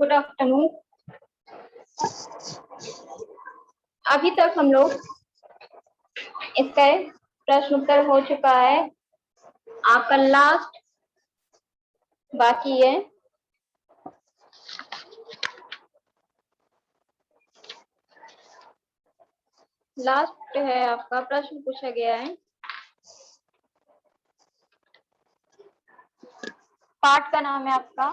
Good afternoon. अभी तक हम लोग इसका प्रश्न उत्तर हो चुका है, आपका लास्ट बाकी है। लास्ट है आपका प्रश्न पूछा गया है, पाठ का नाम है आपका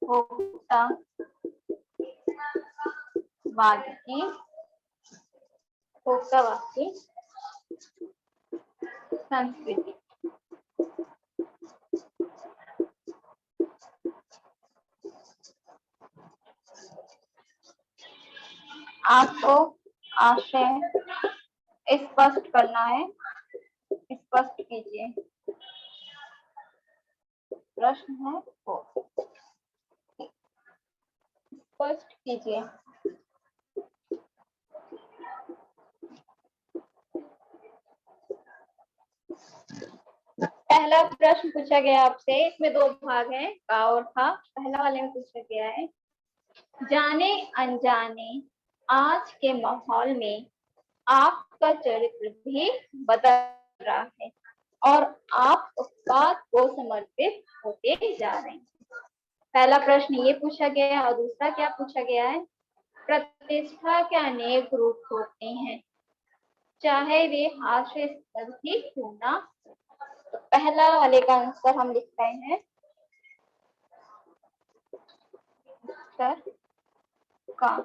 उपभोक्ता वाक्य, उपभोक्ता वाक्य संस्कृति। आपको आशय स्पष्ट करना है, स्पष्ट कीजिए। प्रश्न है वो स्पष्ट कीजिए। पहला प्रश्न पूछा गया आपसे, इसमें दो भाग हैं, का और था। पहला वाले में पूछा गया है, जाने अनजाने आज के माहौल में आपका चरित्र भी बदल रहा है और आप उत्पाद को समर्पित होते जा रहे हैं। पहला प्रश्न ये पूछा गया है और दूसरा क्या पूछा गया है, प्रतिष्ठा के अनेक रूप होते हैं, चाहे वे हास्यास्पद ही क्यों ना। तो पहला वाले का आंसर हम लिख रहे हैं, उत्तर का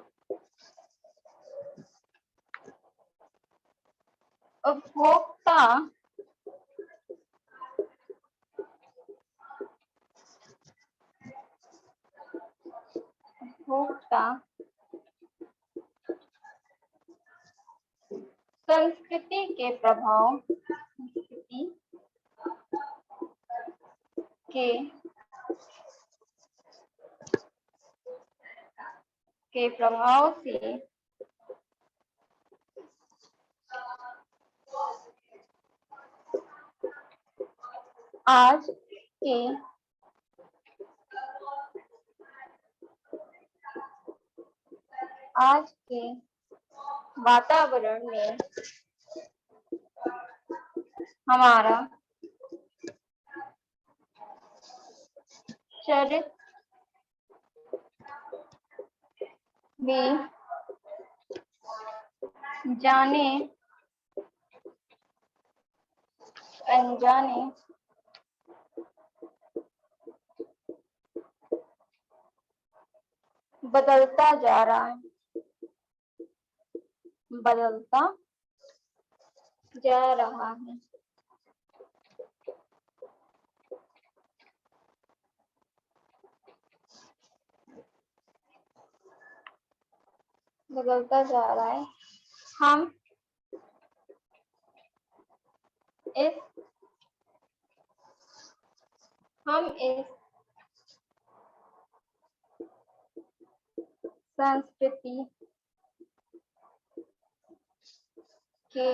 उपभोक्ता संस्कृति के प्रभाव, संस्कृति के प्रभाव से आज के वातावरण में हमारा चरित्र भी जाने अनजाने बदलता जा रहा है, बदलता जा रहा है। बदलता जा रहा है। हम इस संस्कृति के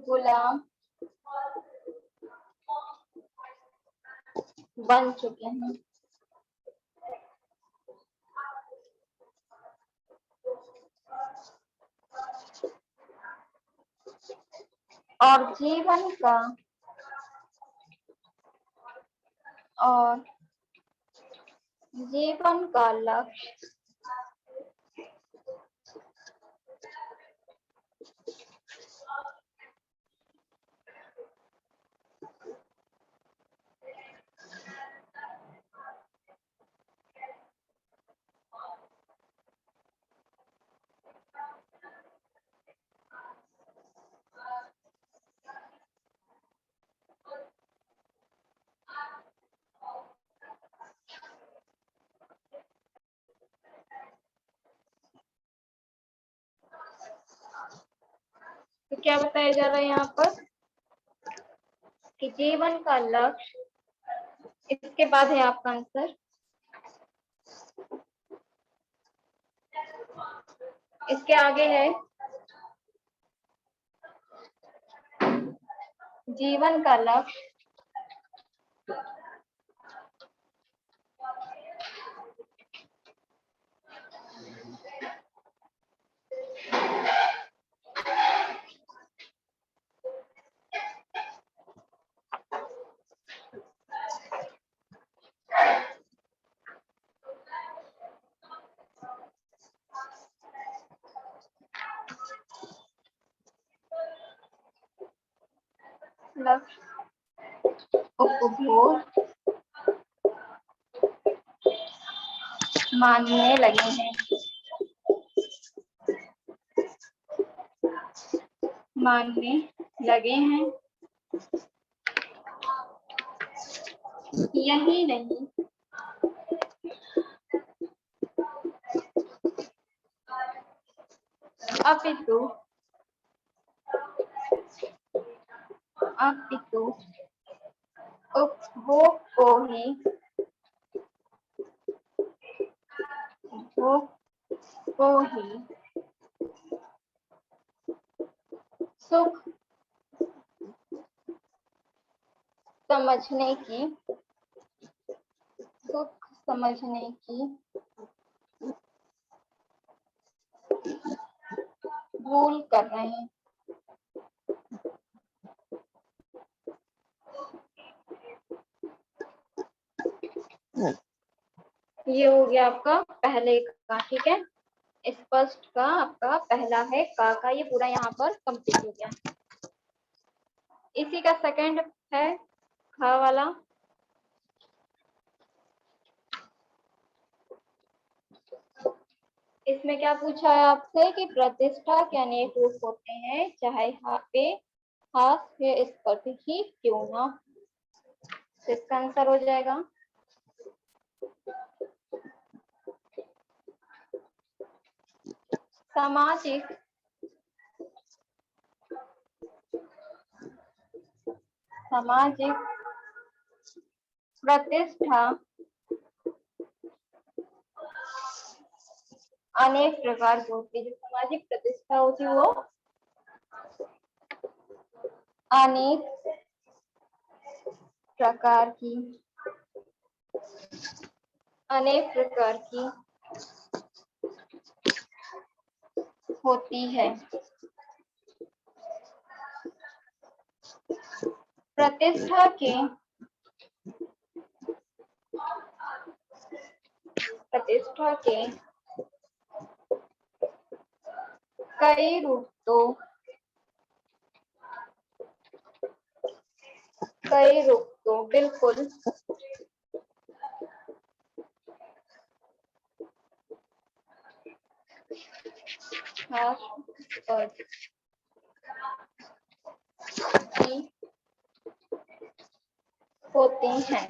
गुलाम बन चुके हैं और जीवन का लक्ष्य तो क्या बताया जा रहा है यहाँ पर कि जीवन का लक्ष्य, इसके बाद है आपका आंसर, इसके आगे है जीवन का लक्ष्य उपभोग मानने लगे हैं। मानने लगे हैं। यही नहीं, अपितु उपभोग को ही सुख समझने की भूल कर रहे हैं। ये हो गया आपका पहले का, ठीक है। स्पष्ट का आपका पहला है का ये पूरा यहाँ पर कंप्लीट हो गया। इसी का सेकंड है ख वाला। इसमें क्या पूछा है आपसे कि प्रतिष्ठा के अनेक रूप होते हैं, चाहे हास्य स्पर्श ही क्यों ना। तो इसका आंसर हो जाएगा सामाजिक प्रतिष्ठा अनेक प्रकार की होती है। जो सामाजिक प्रतिष्ठा होती है वो अनेक प्रकार की होती है। प्रतिष्ठा के कई रूप तो बिल्कुल होती हैं।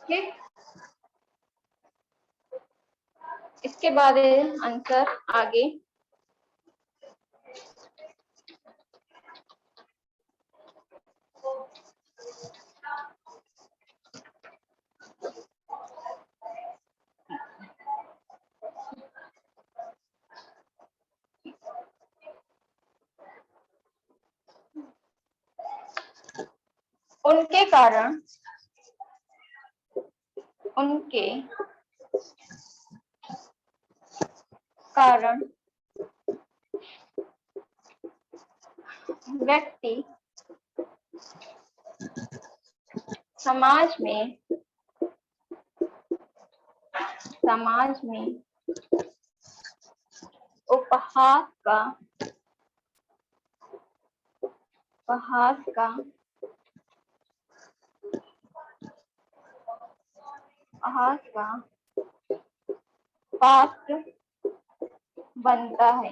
ठीक, इसके बाद आंसर आगे। उनके कारण व्यक्ति समाज में उपहास का पात्र बनता है।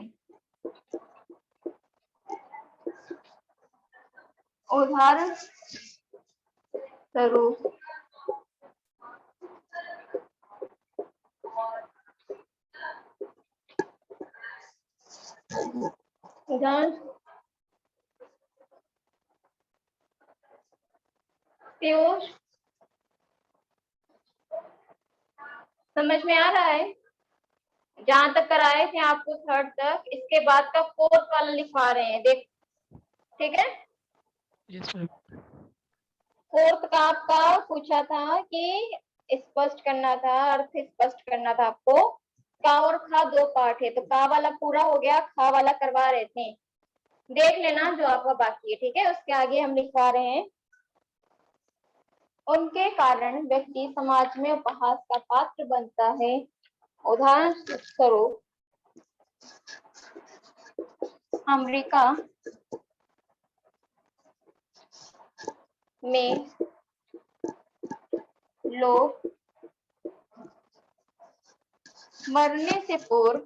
उदाहरण स्वरूप पीयूष, समझ में आ रहा है? जहां तक कराए थे आपको थर्ड तक, इसके बाद का फोर्थ वाला लिखवा रहे हैं, देख। ठीक है, यस मैम। फोर्थ का आपका पूछा था कि स्पष्ट करना था, अर्थ स्पष्ट करना था आपको। का और खा दो पार्ट है, तो का वाला पूरा हो गया, खा वाला करवा रहे थे, देख लेना जो आपका बाकी है। ठीक है, उसके आगे हम लिखवा रहे हैं, उनके कारण व्यक्ति समाज में उपहास का पात्र बनता है। उदाहरण स्वरूप अमेरिका में लोग मरने से पूर्व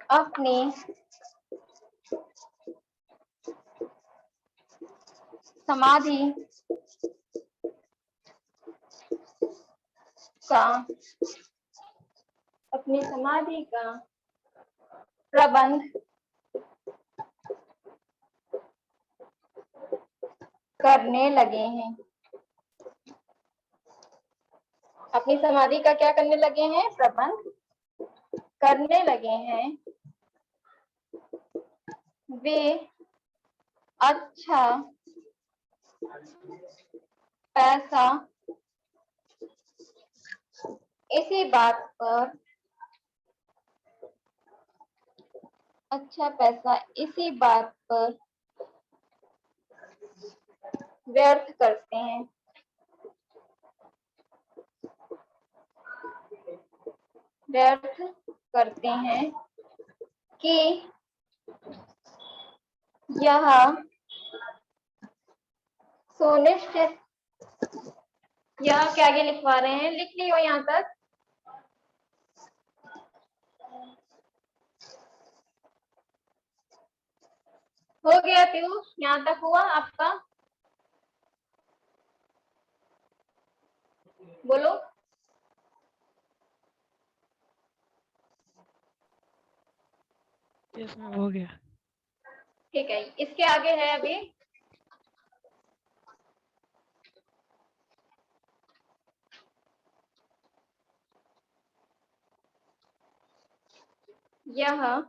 अपनी समाधि का प्रबंध करने लगे हैं। अपनी समाधि का क्या करने लगे हैं? प्रबंध करने लगे हैं। वे अच्छा पैसा इसी बात पर व्यर्थ करते हैं। कि यह सुनिश्चित, यह क्या आगे लिखवा रहे हैं, लिख लियो यहाँ तक। हो गया पीयूष, यहाँ तक हुआ आपका? बोलो। यस मैम, हो गया। ठीक है, इसके आगे है अभी यह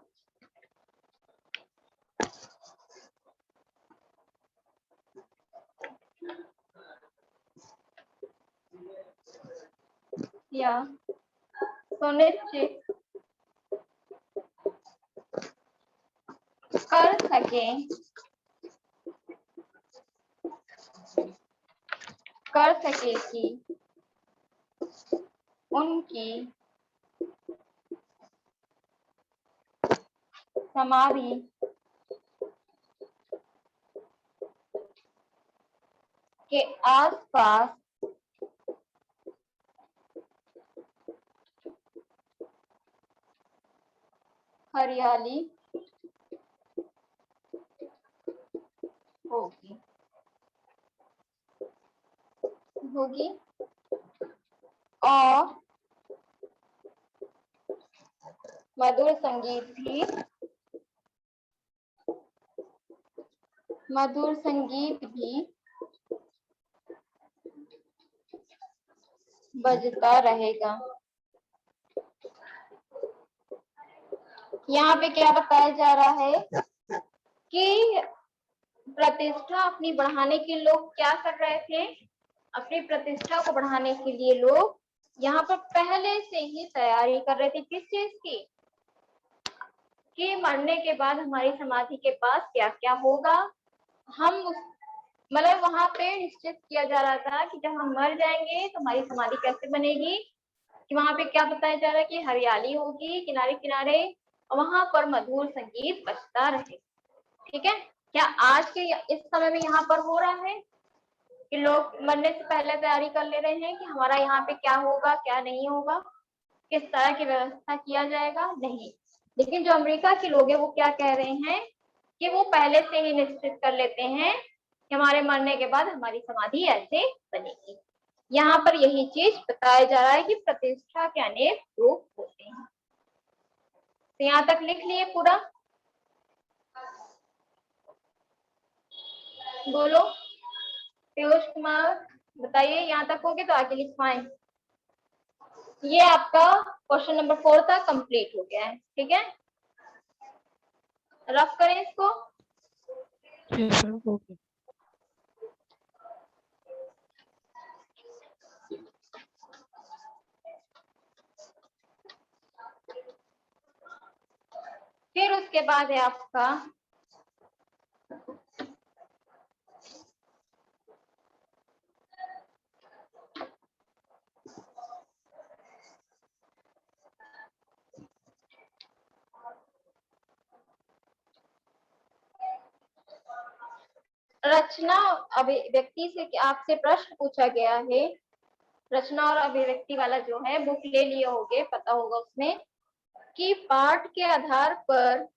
सुनिश्चित कर सके कि उनकी समाधि के आसपास हरियाली होगी और मधुर संगीत भी बजता रहेगा। यहाँ पे क्या बताया जा रहा है कि प्रतिष्ठा अपनी बढ़ाने के लोग क्या कर रहे थे, अपनी प्रतिष्ठा को बढ़ाने के लिए लोग यहाँ पर पहले से ही तैयारी कर रहे थे। किस चीज की? कि मरने के बाद हमारी समाधि के पास क्या क्या होगा। हम मतलब वहां पे निश्चित किया जा रहा था कि जब हम मर जाएंगे तो हमारी समाधि कैसे बनेगी, कि वहां पे क्या बताया जा रहा है कि हरियाली होगी किनारे किनारे, और वहां पर मधुर संगीत बजता रहे। ठीक है, क्या आज के इस समय में यहाँ पर हो रहा है कि लोग मरने से पहले तैयारी कर ले रहे हैं कि हमारा यहाँ पे क्या होगा क्या नहीं होगा, किस तरह की व्यवस्था किया जाएगा? नहीं। लेकिन जो अमेरिका के लोग हैं वो क्या कह रहे हैं कि वो पहले से ही निश्चित कर लेते हैं कि हमारे मरने के बाद हमारी समाधि ऐसे बनेगी। यहाँ पर यही चीज बताया जा रहा है कि प्रतिष्ठा के अनेक रूप होते हैं। तो यहाँ तक लिख लिए पूरा? बोलो। पीयूष कुमार बताइए, यहाँ तक होगे तो आगे लिखवाएं। ये आपका क्वेश्चन नंबर 4 था, कंप्लीट हो गया है। ठीक है, रफ करें इसको। यस मैम, हो गया। फिर उसके बाद है आपका रचना अभिव्यक्ति से आपसे प्रश्न पूछा गया है। रचना और अभिव्यक्ति वाला जो है बुक ले लिए होगे, पता होगा उसमें कि पाठ के आधार पर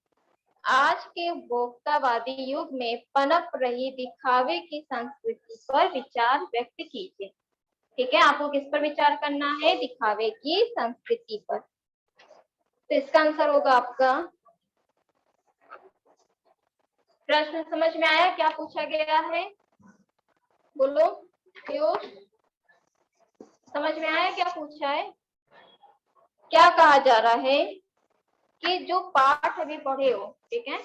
आज के उपभोक्तावादी युग में पनप रही दिखावे की संस्कृति पर विचार व्यक्त कीजिए। ठीक है, आपको किस पर विचार करना है? दिखावे की संस्कृति पर। तो इसका आंसर होगा आपका, प्रश्न समझ में आया क्या पूछा गया है? बोलो पीयूष, समझ में आया क्या पूछा है? क्या कहा जा रहा है कि जो पाठ अभी पढ़े हो, ठीक है,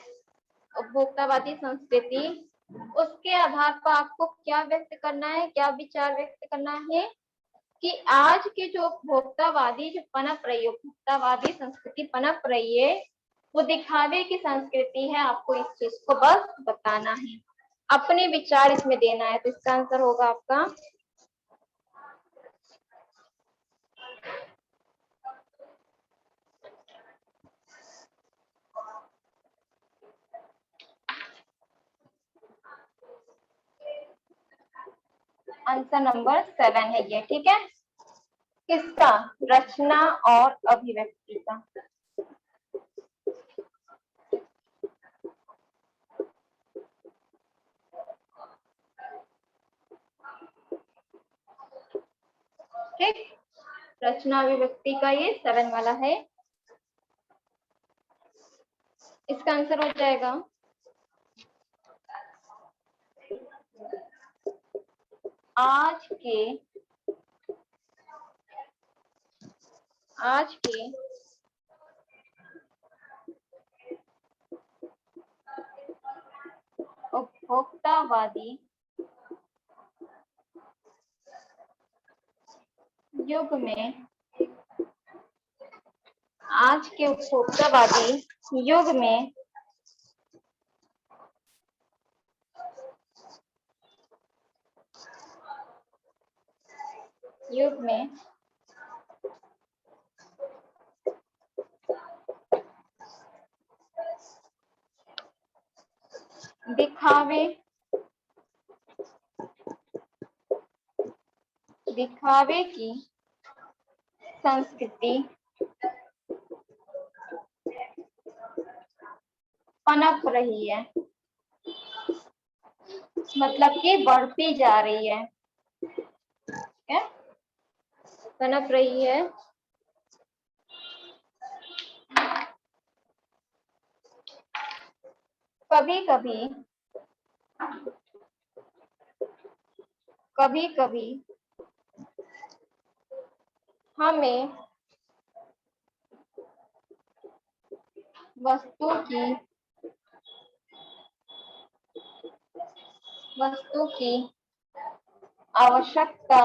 उपभोक्तावादी संस्कृति, उसके आधार पर आपको क्या व्यक्त करना है, क्या विचार व्यक्त करना है कि आज के जो उपभोक्तावादी जो पनप रही है, उपभोक्तावादी संस्कृति पनप रही है, वो दिखावे की संस्कृति है। आपको इस चीज को बस बताना है, अपने विचार इसमें देना है। तो इसका आंसर होगा आपका आंसर नंबर 7 है ये। ठीक है, किसका? रचना और अभिव्यक्ति का। ठीक, रचना अभिव्यक्ति का ये 7 वाला है। इसका आंसर हो जाएगा आज के उपभोक्तावादी युग में, आज के उपभोक्तावादी युग में दिखावे की संस्कृति पनप रही है, मतलब कि बढ़ती जा रही है, क्या पनप रही है। कभी कभी हमें वस्तु की आवश्यकता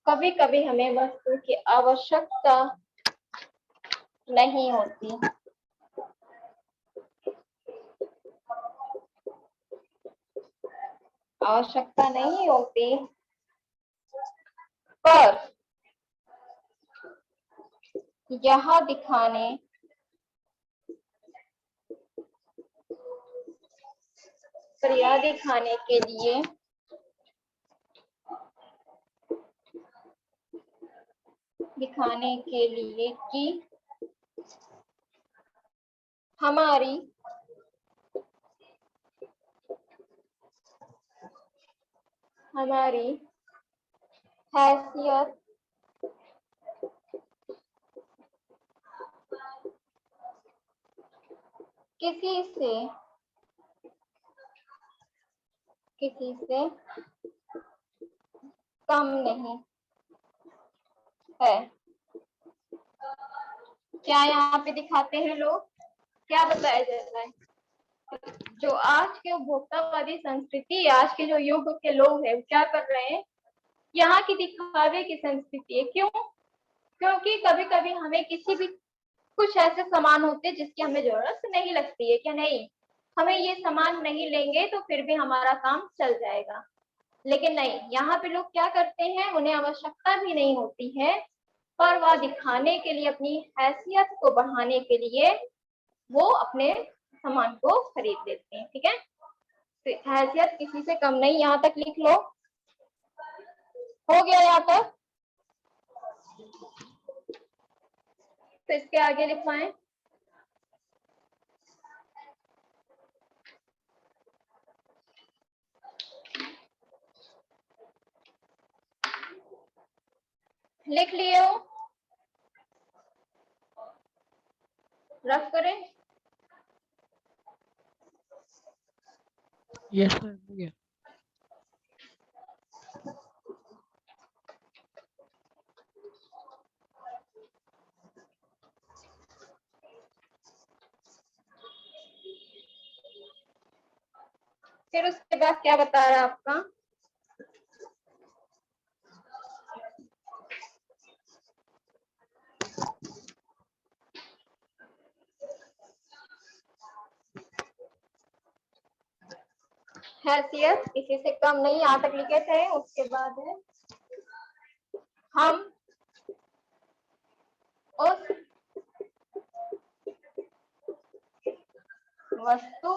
कभी कभी हमें वस्तु की आवश्यकता नहीं होती। आवश्यकता नहीं होती, पर यह दिखाने के लिए कि हमारी हैसियत किसी से कम नहीं है। क्या यहाँ पे दिखाते हैं लोग, क्या बताया जाता है? जो आज के उपभोक्तावादी संस्कृति, आज के जो युग के लोग हैं, क्या कर रहे हैं? यहाँ की दिखावे की संस्कृति है। क्यों? क्योंकि कभी कभी हमें किसी भी कुछ ऐसे सामान होते हैं जिसकी हमें जरूरत नहीं लगती है, क्या नहीं, हमें ये सामान नहीं लेंगे तो फिर भी हमारा काम चल जाएगा। लेकिन नहीं, यहाँ पे लोग क्या करते हैं, उन्हें आवश्यकता भी नहीं होती है, पर वह दिखाने के लिए, अपनी हैसियत को बढ़ाने के लिए वो अपने सामान को खरीद लेते हैं। ठीक है, तो हैसियत किसी से कम नहीं, यहाँ तक लिख लो। हो गया यहाँ तक? तो इसके आगे लिखवाएं। लिख लिए हो? रफ करें। यस सर, हो गया। फिर उसके बाद क्या बता रहा है आपका? हैसियत किसी से कम नहीं, यहाँ तक लिखे थे। उसके बाद है, हम उस वस्तु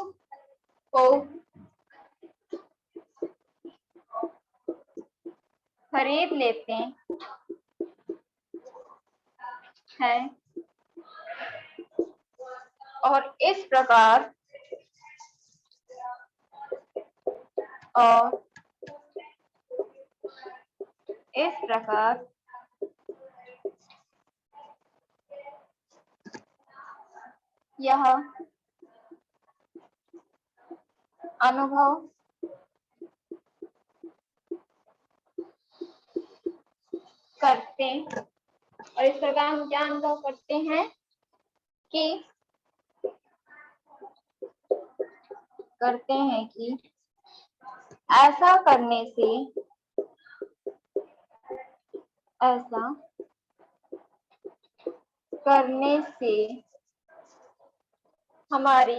को खरीद लेते हैं और इस प्रकार यह अनुभव करते, और इस प्रकार हम क्या अनुभव करते हैं कि ऐसा करने से हमारी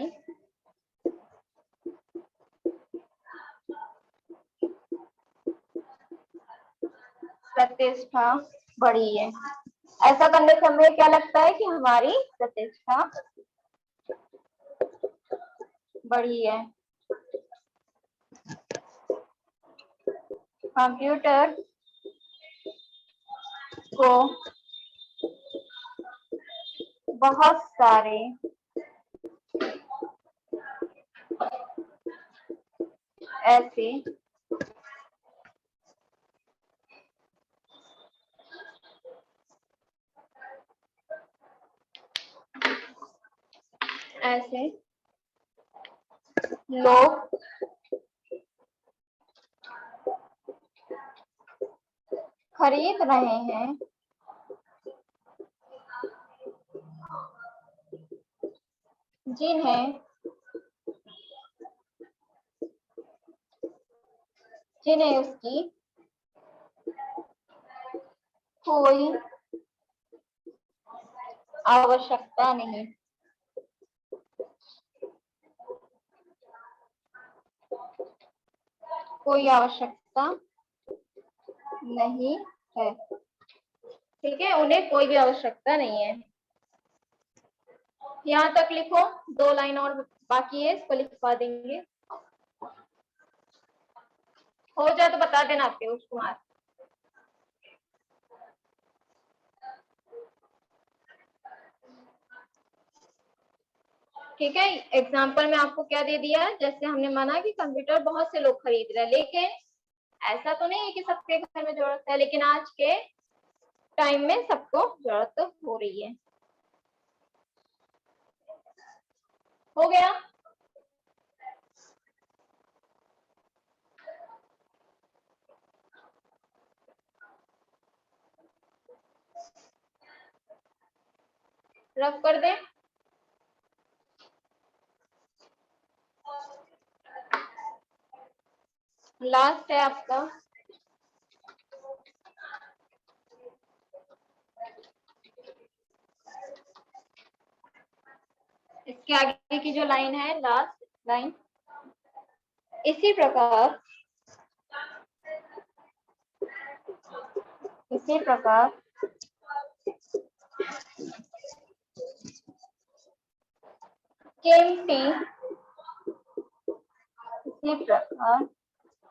प्रतिष्ठा बढ़ी है। ऐसा करने से हमें क्या लगता है कि हमारी प्रतिष्ठा बढ़ी है। कंप्यूटर को बहुत सारे ऐसे लोग खरीद रहे हैं जिन्हें उसकी कोई आवश्यकता नहीं। कोई आवश्यकता नहीं है। ठीक है, उन्हें कोई भी आवश्यकता नहीं है। यहाँ तक लिखो, 2 लाइन और बाकी है, इसको लिखवा देंगे। हो जाए तो बता देना पीयूष कुमार। ठीक है, एग्जाम्पल में आपको क्या दे दिया, जैसे हमने माना कि कंप्यूटर बहुत से लोग खरीद रहे हैं, लेकिन ऐसा तो नहीं है कि सबके घर में जरूरत है, लेकिन आज के टाइम में सबको जरूरत हो रही है। हो गया? रफ कर दे। लास्ट है आपका इसके आगे की जो लाइन है, लास्ट लाइन, इसी प्रकार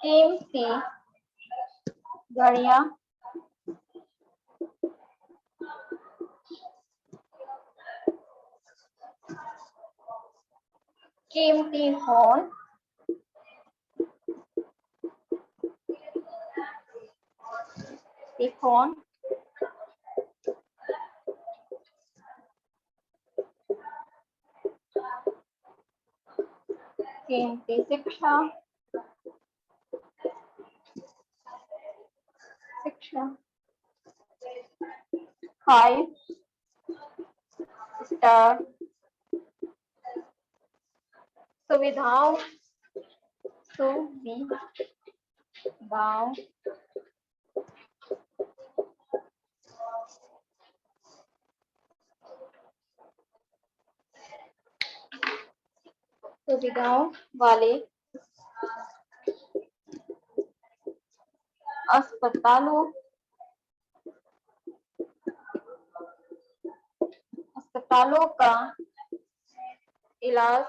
कीमती घड़ियां कीमती फोन कीमती शिक्षा 5 स्टार सुविधाओं वाले अस्पतालों का इलाज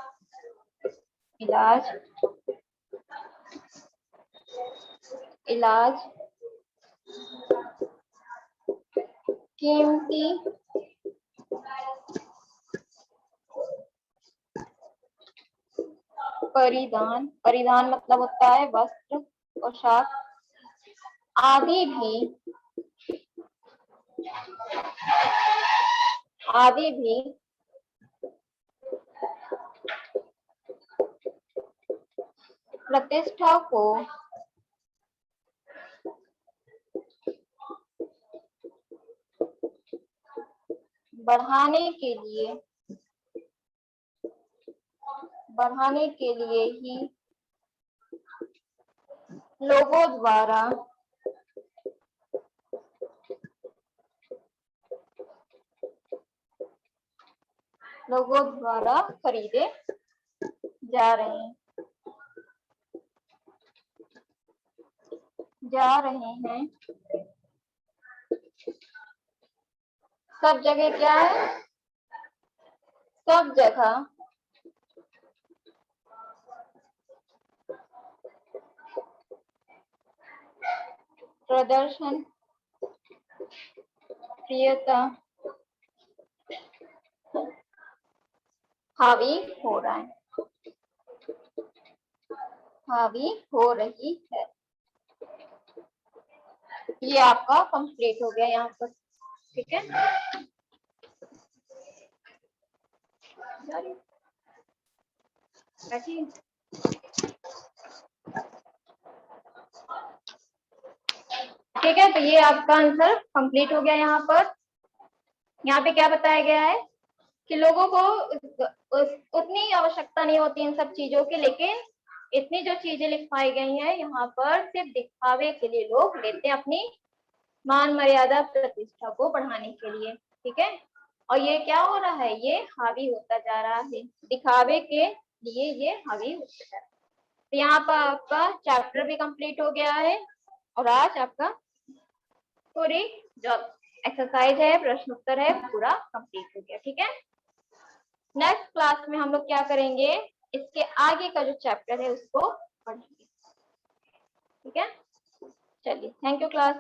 कीमती परिधान मतलब होता है वस्त्र, पोशाक आदि भी प्रतिष्ठा को बढ़ाने के लिए ही लोगों द्वारा खरीदे जा रहे हैं। सब जगह क्या है? सब जगह प्रदर्शन प्रियता हावी हो रही है। ये आपका कंप्लीट हो गया यहाँ पर, ठीक है। ठीक है, तो ये आपका आंसर कंप्लीट हो गया। यहाँ पे क्या बताया गया है कि लोगों को उतनी आवश्यकता नहीं होती इन सब चीजों की, लेकिन इतनी जो चीजें लिखवाई गई हैं यहाँ पर सिर्फ दिखावे के लिए लोग लेते हैं, अपनी मान मर्यादा प्रतिष्ठा को बढ़ाने के लिए, ठीक है। और ये क्या हो रहा है? ये हावी होता जा रहा है, दिखावे के लिए ये हावी होता जा रहा है। तो यहाँ पर आपका चैप्टर भी कंप्लीट हो गया है और आज आपका पूरी जो एक्सरसाइज है, प्रश्न उत्तर है, पूरा कंप्लीट हो गया, ठीक है। नेक्स्ट क्लास में हम लोग क्या करेंगे, इसके आगे का जो चैप्टर है उसको पढ़ेंगे, ठीक है। चलिए, थैंक यू क्लास।